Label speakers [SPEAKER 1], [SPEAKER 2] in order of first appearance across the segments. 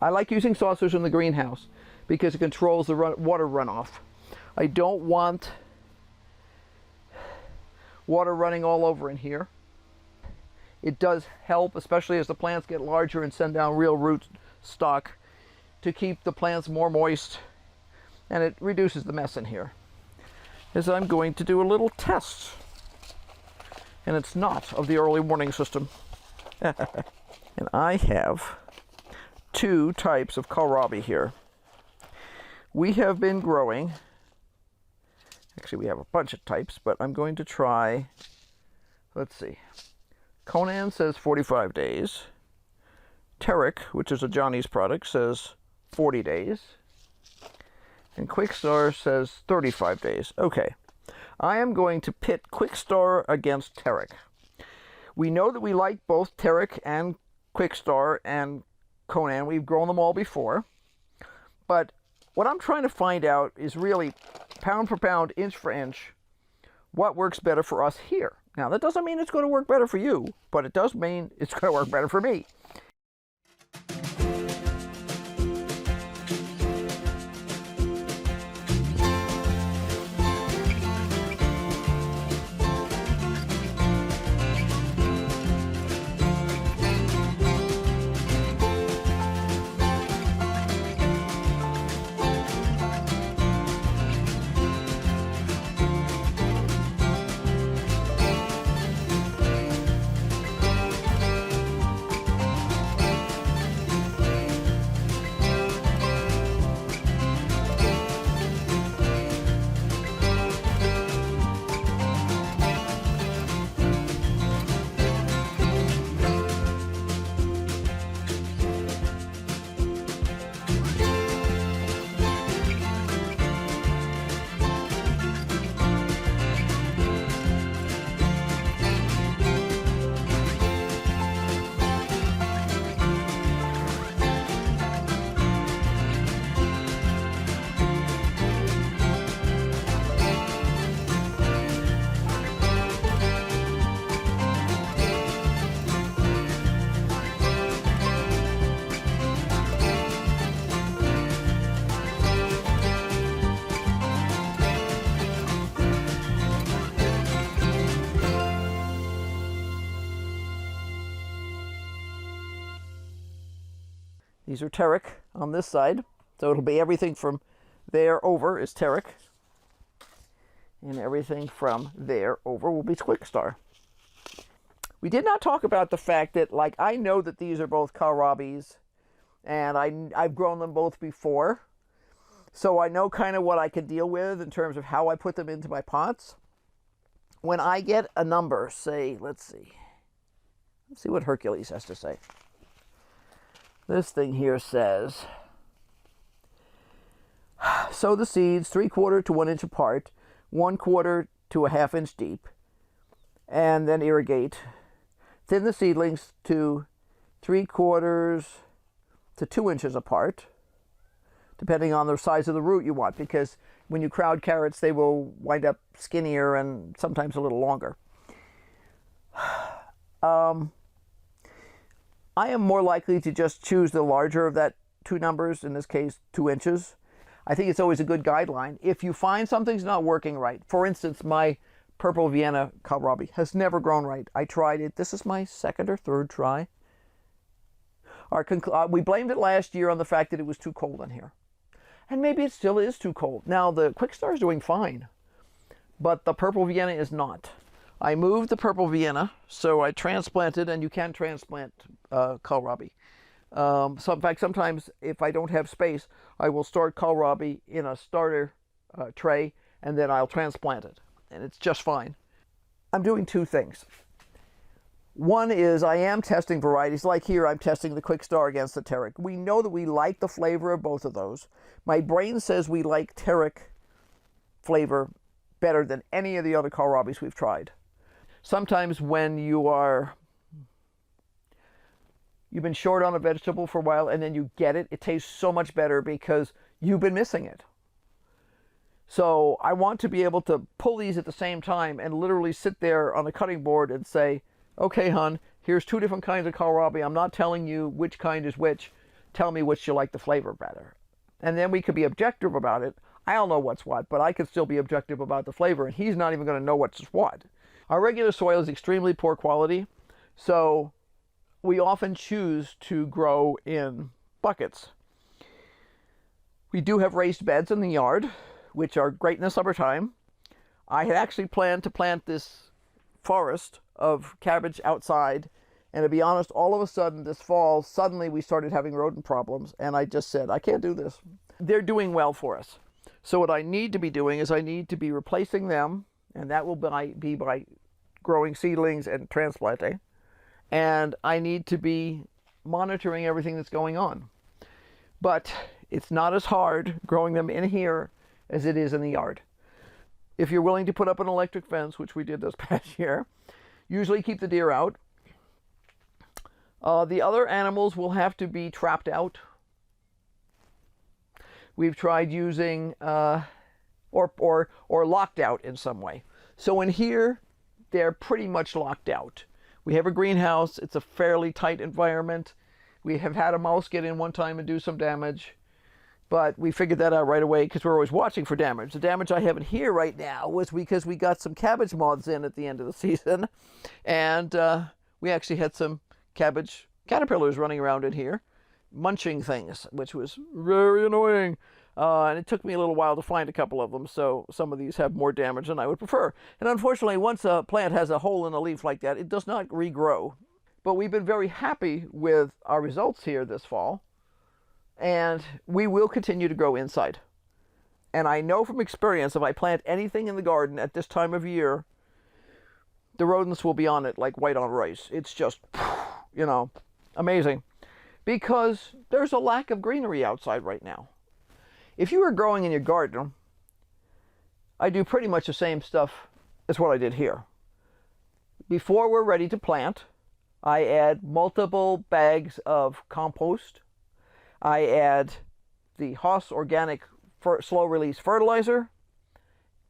[SPEAKER 1] I like using saucers in the greenhouse because it controls the water runoff. I don't want water running all over in here. It does help, especially as the plants get larger and send down real root stock, to keep the plants more moist, and it reduces the mess in here. Is I'm going to do a little test, and it's not of the early warning system. And I have two types of kohlrabi here. We have been growing, actually we have a bunch of types, but I'm going to try, let's see. Conan says 45 days. Terrick, which is a Johnny's product, says 40 days. And Quickstar says 35 days. Okay, I am going to pit Quickstar against Terrick. We know that we like both Terrick and Quickstar and Conan. We've grown them all before. But what I'm trying to find out is really, pound for pound, inch for inch, what works better for us here. Now, that doesn't mean it's going to work better for you, but it does mean it's going to work better for me. These are Terrick on this side, so it'll be everything from there over is Terrick, and everything from there over will be Quickstar. We did not talk about the fact that, like, I know that these are both kohlrabis, and I've grown them both before, so I know kind of what I can deal with in terms of how I put them into my pots. When I get a number, say, let's see what Hercules has to say. This thing here says, sow the seeds 3/4 to 1 inch apart, 1/4 to a 1/2 inch deep, and then irrigate. Thin the seedlings to 3/4 to 2 inches apart, depending on the size of the root you want, because when you crowd carrots, they will wind up skinnier and sometimes a little longer. I am more likely to just choose the larger of that two numbers, in this case 2 inches. I think it's always a good guideline. If you find something's not working right, for instance, my purple Vienna kohlrabi has never grown right. I tried it. This is my second or third try. We blamed it last year on the fact that it was too cold in here. And maybe it still is too cold. Now, the Quickstar is doing fine, but the purple Vienna is not. I moved the purple Vienna, so I transplanted, and you can transplant kohlrabi. So in fact, sometimes if I don't have space, I will start kohlrabi in a starter tray, and then I'll transplant it, and it's just fine. I'm doing two things. One is I am testing varieties. Like here, I'm testing the Quickstar against the Terrick. We know that we like the flavor of both of those. My brain says we like Terrick flavor better than any of the other kohlrabis we've tried. Sometimes when you've been short on a vegetable for a while and then you get it, it tastes so much better because you've been missing it. So I want to be able to pull these at the same time and literally sit there on the cutting board and say, okay, hon, here's two different kinds of kohlrabi. I'm not telling you which kind is which. tell me which you like the flavor better. And then we could be objective about it. I don't know what's what, but I could still be objective about the flavor, and he's not even going to know what's what. Our regular soil is extremely poor quality, so we often choose to grow in buckets. We do have raised beds in the yard, which are great in the summertime. I had actually planned to plant this forest of cabbage outside, and to be honest, all of a sudden this fall, suddenly we started having rodent problems, and I just said, I can't do this. They're doing well for us. So what I need to be doing is I need to be replacing them, and that will be by growing seedlings and transplanting. And I need to be monitoring everything that's going on. But it's not as hard growing them in here as it is in the yard. If you're willing to put up an electric fence, which we did this past year, usually keep the deer out. The other animals will have to be trapped out. We've tried using or locked out in some way. So in here, they're pretty much locked out. We have a greenhouse. It's a fairly tight environment. We have had a mouse get in one time and do some damage, but we figured that out right away because we're always watching for damage. The damage I have in here right now was because we got some cabbage moths in at the end of the season, and we actually had some cabbage caterpillars running around in here, munching things, which was very annoying. And it took me a little while to find a couple of them, so some of these have more damage than I would prefer. And unfortunately, once a plant has a hole in a leaf like that, it does not regrow. But we've been very happy with our results here this fall, and we will continue to grow inside. And I know from experience, if I plant anything in the garden at this time of year, the rodents will be on it like white on rice. It's just, you know, amazing. Because there's a lack of greenery outside right now. If you were growing in your garden, I do pretty much the same stuff as what I did here. Before we're ready to plant, I add multiple bags of compost. I add the Haas organic slow release fertilizer,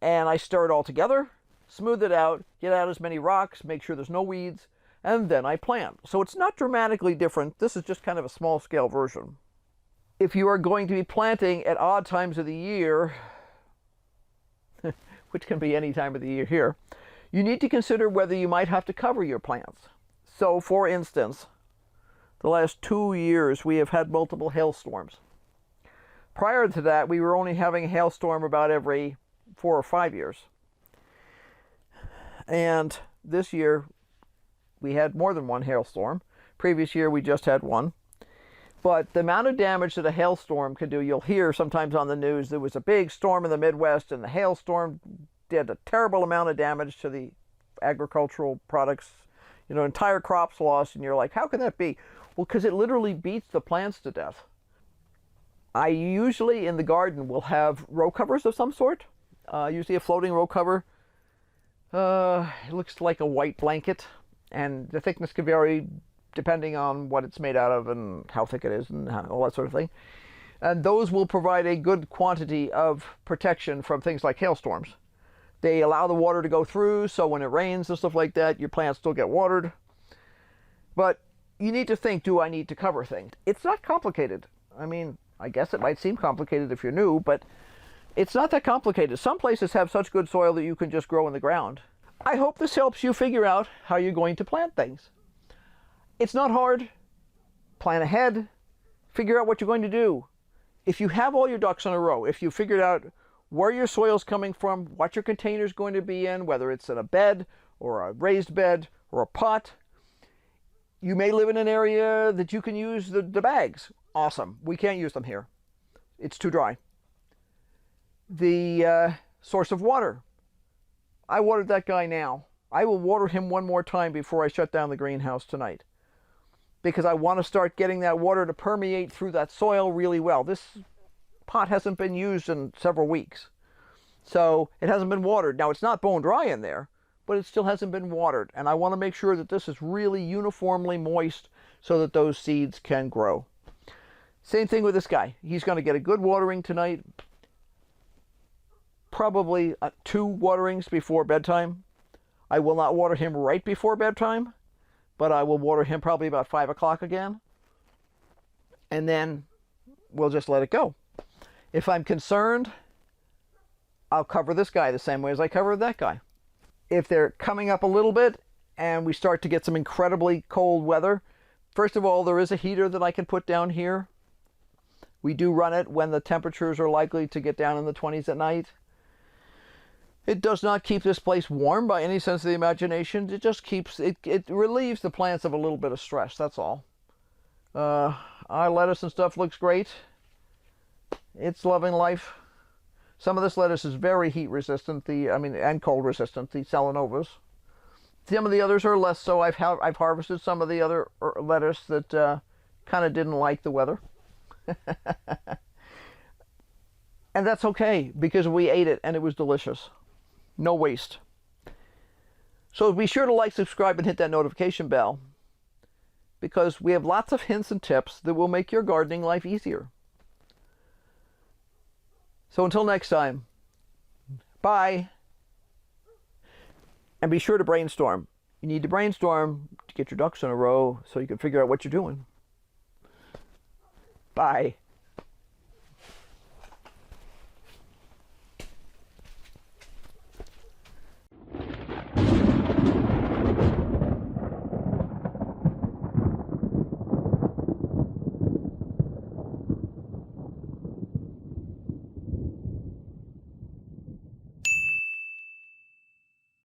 [SPEAKER 1] and I stir it all together, smooth it out, get out as many rocks, make sure there's no weeds, and then I plant. So it's not dramatically different. This is just kind of a small scale version. If you are going to be planting at odd times of the year, which can be any time of the year here, you need to consider whether you might have to cover your plants. So, for instance, the last 2 years we have had multiple hailstorms. Prior to that, we were only having a hailstorm about every 4 or 5 years. And this year we had more than one hailstorm. Previous year we just had one. But the amount of damage that a hailstorm can do, you'll hear sometimes on the news, there was a big storm in the Midwest and the hailstorm did a terrible amount of damage to the agricultural products. You know, entire crops lost, and you're like, how can that be? Well, because it literally beats the plants to death. I usually in the garden will have row covers of some sort, usually a floating row cover. It looks like a white blanket, and the thickness can vary depending on what it's made out of and how thick it is and all that sort of thing. And those will provide a good quantity of protection from things like hailstorms. They allow the water to go through, so when it rains and stuff like that, your plants still get watered. But you need to think, do I need to cover things? It's not complicated. I mean, I guess it might seem complicated if you're new, but it's not that complicated. Some places have such good soil that you can just grow in the ground. I hope this helps you figure out how you're going to plant things. It's not hard. Plan ahead. Figure out what you're going to do. If you have all your ducks in a row, if you figured out where your soil's coming from, what your container's going to be in, whether it's in a bed or a raised bed or a pot, you may live in an area that you can use the bags. Awesome. We can't use them here. It's too dry. The source of water. I watered that guy now. I will water him one more time before I shut down the greenhouse tonight, because I want to start getting that water to permeate through that soil really well. This pot hasn't been used in several weeks, so it hasn't been watered. Now, it's not bone dry in there, but it still hasn't been watered, and I want to make sure that this is really uniformly moist so that those seeds can grow. Same thing with this guy. He's going to get a good watering tonight, probably 2 waterings before bedtime. I will not water him right before bedtime, but I will water him probably about 5 o'clock again. and then we'll just let it go. If I'm concerned, I'll cover this guy the same way as I covered that guy. If they're coming up a little bit and we start to get some incredibly cold weather, first of all, there is a heater that I can put down here. We do run it when the temperatures are likely to get down in the 20s at night. It does not keep this place warm by any sense of the imagination. It just keeps, it relieves the plants of a little bit of stress, that's all. Our lettuce and stuff looks great. It's loving life. Some of this lettuce is very heat resistant, and cold resistant, the Selenovas. Some of the others are less so. I've harvested some of the other lettuce that kind of didn't like the weather. And that's okay, because we ate it and it was delicious. No waste. So be sure to like, subscribe, and hit that notification bell, because we have lots of hints and tips that will make your gardening life easier. So until next time, bye. And be sure to brainstorm. You need to brainstorm to get your ducks in a row so you can figure out what you're doing. Bye.